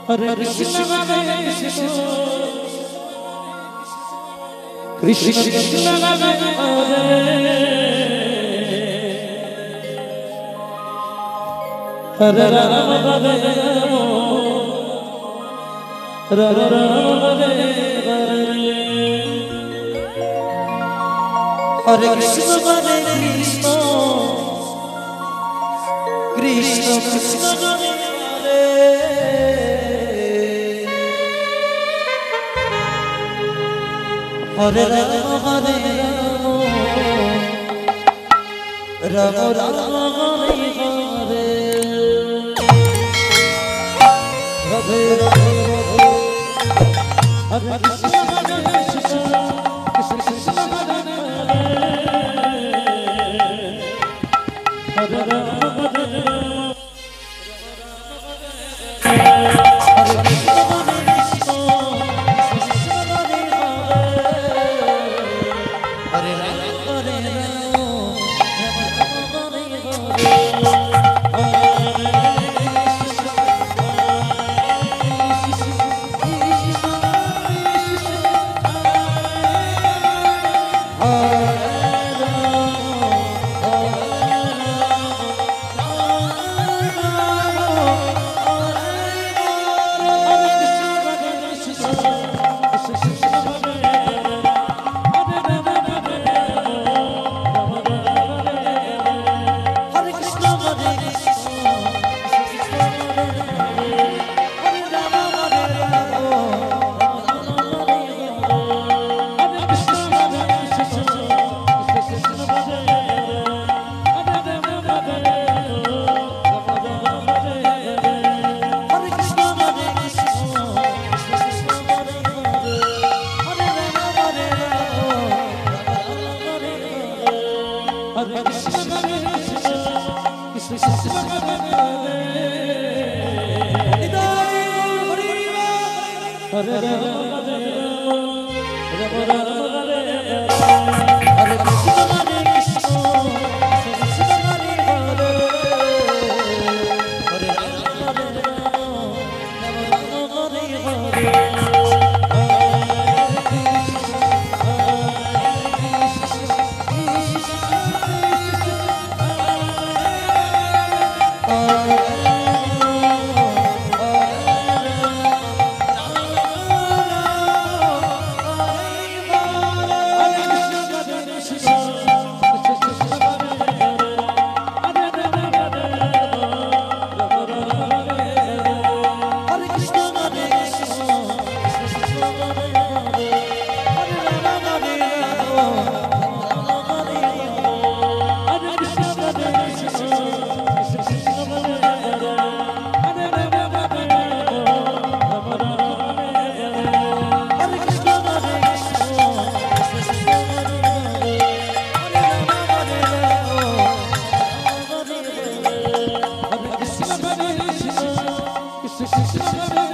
Hare Krishna Hare Krishna Krishna Krishna Hare Hare Hare Rama Hare Rama Rama Hare Hare Hare Krishna Hare Krishna Krishna Krishna Hare Hare Hare Rama Hare Rama Rama Hare Hare Radhe Radhe Radhe Hare Krishna Hare Krishna Krishna Krishna Hare Hare Hare Rama Hare Krishna